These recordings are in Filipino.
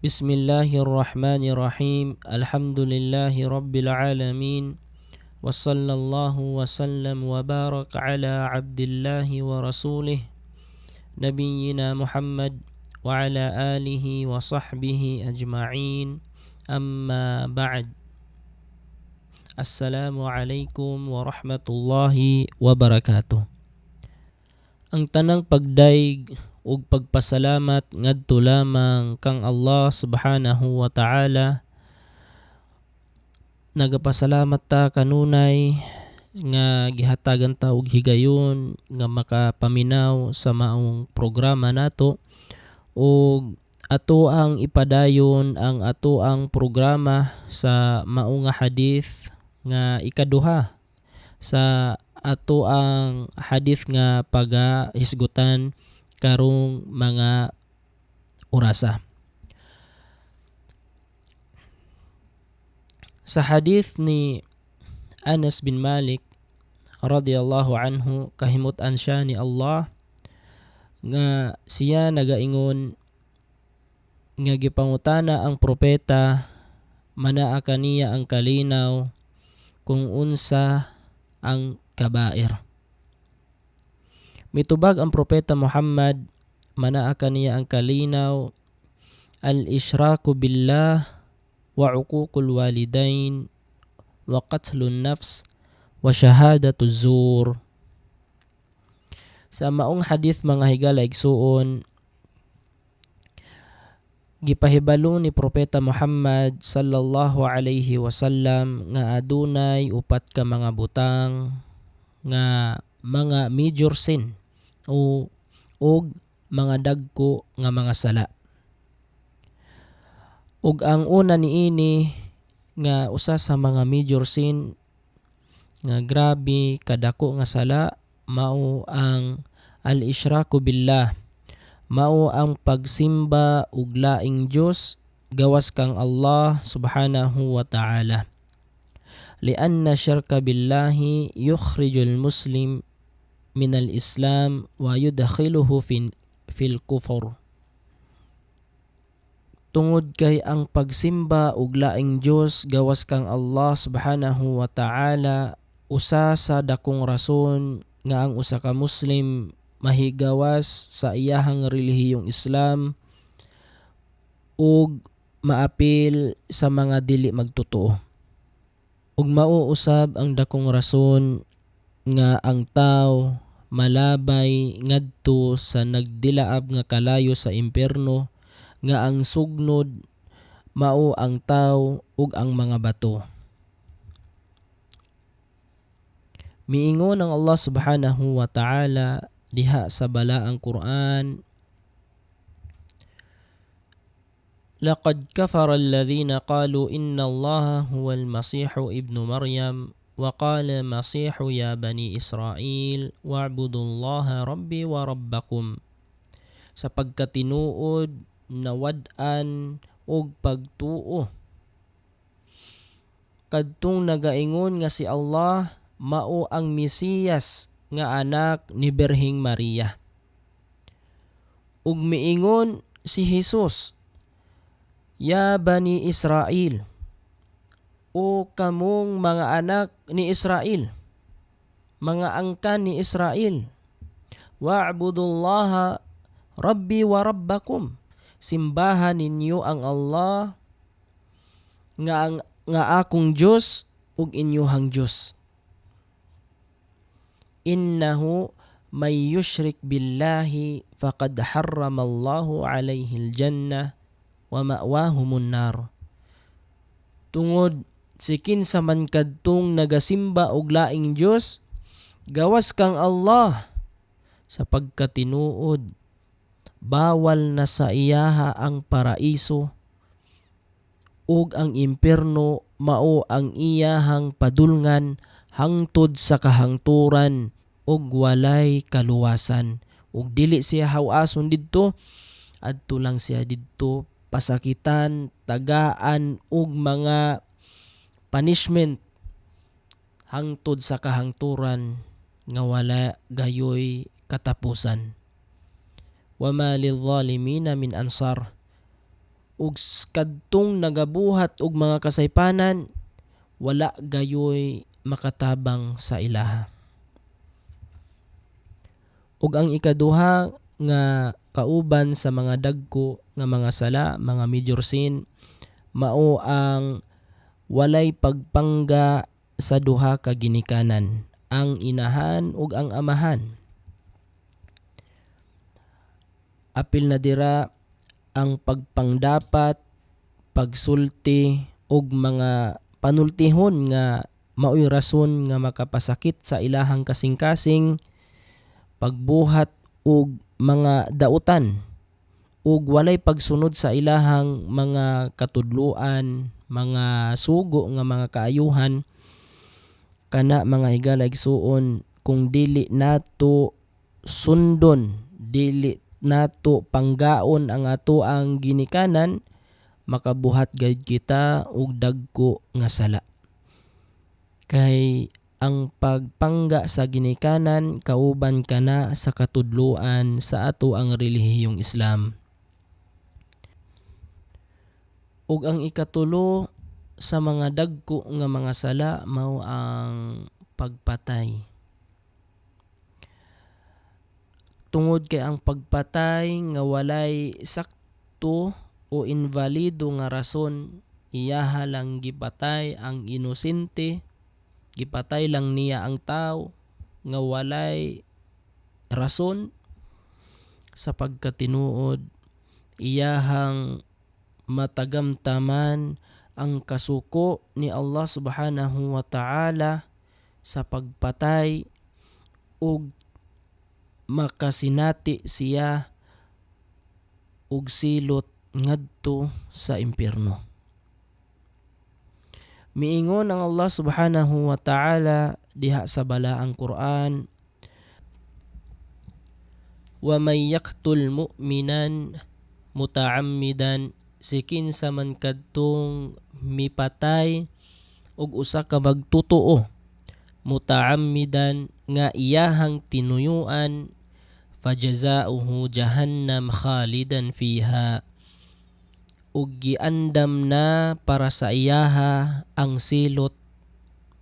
Bismillahirrahmanirrahim. Alhamdulillahi rabbil alamin. Wa sallallahu wa sallam wa barak ala abdillahi wa rasulih nabiyyina Muhammad wa ala alihi wa sahbihi ajma'in. Amma ba'd. Assalamu alaikum warahmatullahi wabarakatuh. Ang tanang pagdaig ug pagpasalamat ngadto lamang kang Allah subhanahu wa ta'ala. Nagapasalamat ta kanunay nga gihatagan ta og higayon nga makapaminaw sa maong programa nato, ug ato ang ipadayon ang ato ang programa sa maong nga hadith nga ikaduha sa ato ang hadith nga pagahisgutan karong mga orasa. Sa hadith ni Anas bin Malik radiyallahu anhu, kahimut-an siya ni Allah nga siya nagaingon nga gipangutana ang propeta manaa kaniya ang kalinaw kung unsa ang kabair. Mitubag ang propeta Muhammad manaa kaniya ang kalinaw al-isyraku billah wa uququl walidain wa qatlun nafs wa shahadatu zur. Sa maong hadith mga higala igsuon, gipahibalo ni propeta Muhammad sallallahu alaihi wasallam nga adunay upat ka mga butang nga mga major sin o mga dagko nga mga sala. Ug ang una niini nga usa sa mga major sin nga grabe kadako nga sala mao ang al-isyraku billah, mao ang pagsimba ug laing Dios gawas kang Allah subhanahu wa ta'ala. Lianna syirka billahi yukhrijul muslim min al-islam wa yudkhiluhu fil kufur. Tungod kay ang pagsimba ug laing Dios gawas kang Allah subhanahu wa ta'ala usa sa dakong rason nga ang usa ka Muslim mahigawas sa iyahang relihiyong Islam ug maapil sa mga dili magtotoo. Ug mao usab ang dakong rason nga ang tawo malabay ngadto sa nagdilaab nga kalayo sa impierno, nga ang sugnod mao ang tawo ug ang mga bato. Miingon ang Allah subhanahu wa ta'ala diha sa balaang Quran, laqad kafara alladhina qalu inna Allaha huwal masihu ibnu Maryam wa qala masihu ya bani Israel wa'budullaha rabbi wa rabbakum. Sa pagkatinuod nawad-an og pagtuo kadtong nagaingon nga si Allah mao ang Mesiyas nga anak ni Birheng Maria. Ug miingon si Jesus, ya bani Israel, o kamong mga anak ni Israel, mga angkan ni Israel, wa'budullaha rabbi wa rabbakum, simbahan ninyo ang Allah nga akong Dios ug inyohang Dios. Innahu may yushrik billahi faqad harramallahu alayhi al-jannah wa ma'wahumun nar. Tungod si kinsa man kadtong nagasimba og laing Dios gawas kang Allah, sa pagkatinuod bawal na sa iyaha ang paraiso ug ang impierno mao ang iyahang padulngan hangtod sa kahangturan ug walay kaluwasan. Ug dili siya hawason didto, adto lang siya didto pasakitan, tagaan ug mga punishment hangtod sa kahangturan nga wala gayoy katapusan. Wa ma lil-zalimina min ansar. ug kadtong nagabuhat og mga kasaypanan wala gayoy makatabang sa ilaha. Ug ang ikaduha nga kauban sa mga dagko nga mga sala, mga major sin, mao ang walay pagpangga sa duha ka ginikanan, ang inahan ug ang amahan. Apil na dira ang pagpangdapat, pagsulti ug mga panultihon nga maoy rason nga makapasakit sa ilahang kasing-kasing, pagbuhat ug mga dautan ug walay pagsunod sa ilahang mga katudloan, mga sugo nga mga kaayuhan, kana mga higala igsuon, kung dili nato sundon, dili nato panggaon ang ato ang ginikanan, makabuhat gayud kita og dagko nga sala. Kay ang pagpangga sa ginikanan kauban kana sa katudloan sa ato ang relihiyong Islam. Ug ang ikatulo sa mga dagko nga mga sala mao ang pagpatay. Tungod kay ang pagpatay nga walay sakto o invalido nga rason, iyaha lang gipatay ang inosente, gipatay lang niya ang tao nga walay rason, sa pagkatinuod iyahang matagamtaman ang kasuko ni Allah subhanahu wa ta'ala sa pagpatay ug makasinati siya og silot ngadto sa impyerno. Miingon ang Allah subhanahu wa ta'ala diha sa balaang Quran, "Wa may yaqtul mu'minan muta'ammidan", sikin sa man kadtong mipatay og usa ka magtotoo, muta'ammidan nga iyahang tinuyuan, fajazauhu jahannam khalidan fiha, ug giandam na para sa iyaha ang silot,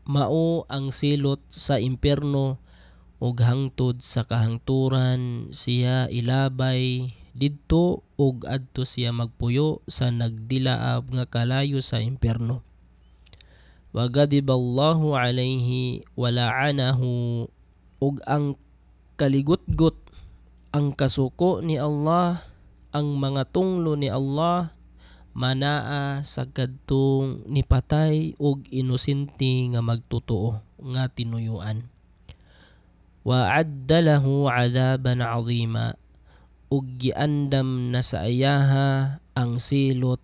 mao ang silot sa impyerno, ug hangtod sa kahangturan siya ilabay didto ug adto siya magpuyo sa nagdilaab nga kalayo sa impyerno. Wa ghadiballahu alayhi wa la'anahu, ug ang kaligutgot, ang kasuko ni Allah, ang mga tunglo ni Allah manaa sa kadtong nipatay og inosente nga magtotoo nga tinuyuan. Wa addalahu adhaban azima, ug giandam na sa ayaha ang silot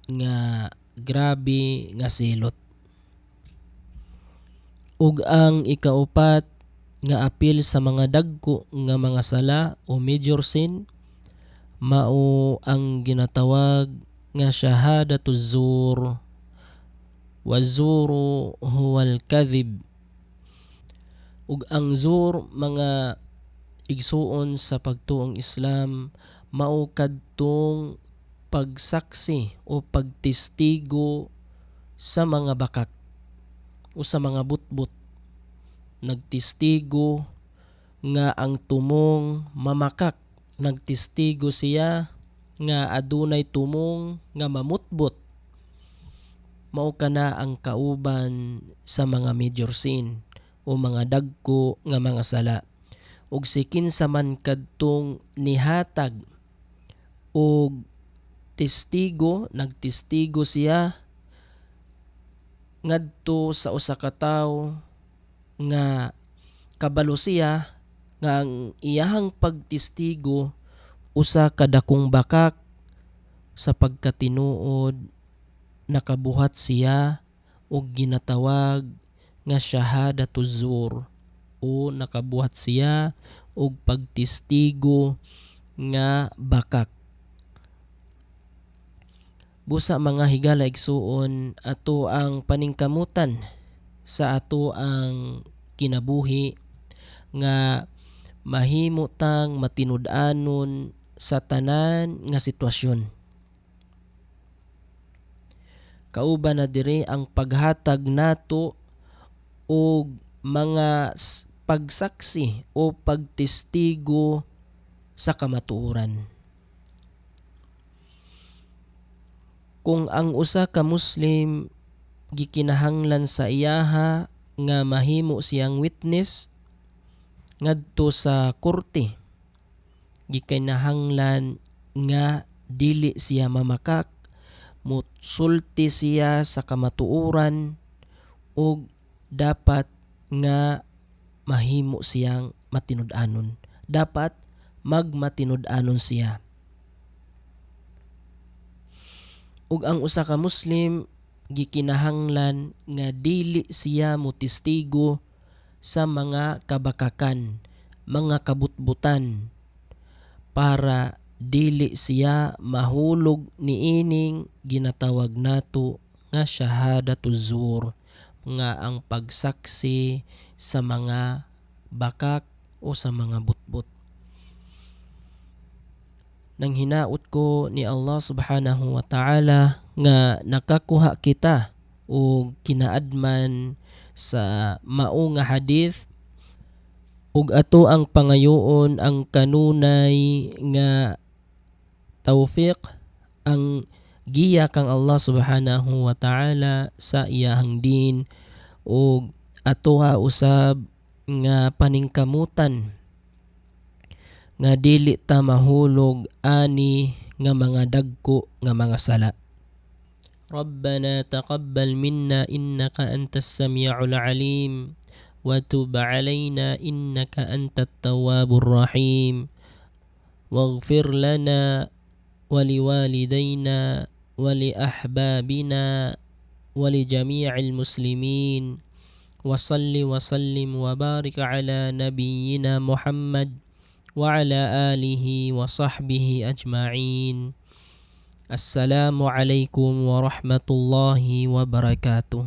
nga grabe nga silot. Ug ang ikaupat nga apil sa mga dagko nga mga sala o major sin mao ang ginatawag nga shahadatuz zur, wa zuru huwal kadhib. Ug ang zur, mga igsuon sa pagtuong Islam, mao kadtong pagsaksi o pagtestigo sa mga bakak o sa mga butbut. Nagtestigo nga ang tumong mamakak, nagtestigo siya nga adunay tumong nga mamutbot. Mao kana ang kauban sa mga major sin o mga dagko nga mga sala. Ug sikin sa man kadtong nihatag og testigo, nagtestigo siya ngadto sa usa ka tawo nga kabalo siya nga ang iyahang pagtestigo usa ka dakong bakak, sa pagkatinuod nakabuhat siya og ginatawag nga shahadatuz zur, o nakabuhat siya og pagtestigo nga bakak. Busa mga higala igsuon, ato ang paningkamutan sa ato ang kinabuhi nga mahimo tang matinud-anon sa tanan nga sitwasyon. Kauban na diri ang paghatag nato og mga pagsaksi o pagtestigo sa kamatuoran. Kung ang usa ka Muslim gikinahanglan sa iyaha nga mahimo siyang witness ngadto sa korte, gikinahanglan nga dili siya mamakak, musulti siya sa kamatuoran ug dapat nga mahimo siyang matinud-anon. Dapat magmatinud-anon siya. Ug ang usa ka Muslim gikinahanglan nga dili siya motestigo sa mga kabakakan, mga kabutbutan, para dili siya mahulog niining ginatawag nato nga shahadatuz zur, nga ang pagsaksi sa mga bakak o sa mga butbut. Nang hinaot ko ni Allah subhanahu wa ta'ala nga nakakuha kita o kinaadman sa mao nga hadith ug ato ang pangayoon ang kanunay nga tawfiq, ang giya kang Allah subhanahu wa ta'ala sa iyahang din ug atoha usab nga paningkamutan nga dili ta mahulog ani nga mga dagko nga mga sala. Rabbana taqabbal minna innaka antas samiul alim wa tub alaina innaka antat tawwabur rahim waghfir lana wa liwalidayna wa li ahbabina wa li jami'il muslimin wa salli wa sallim wa barik ala nabiyyina Muhammad wa ala alihi wa sahbihi ajma'in. Assalamu alaikum warahmatullahi wabarakatuh.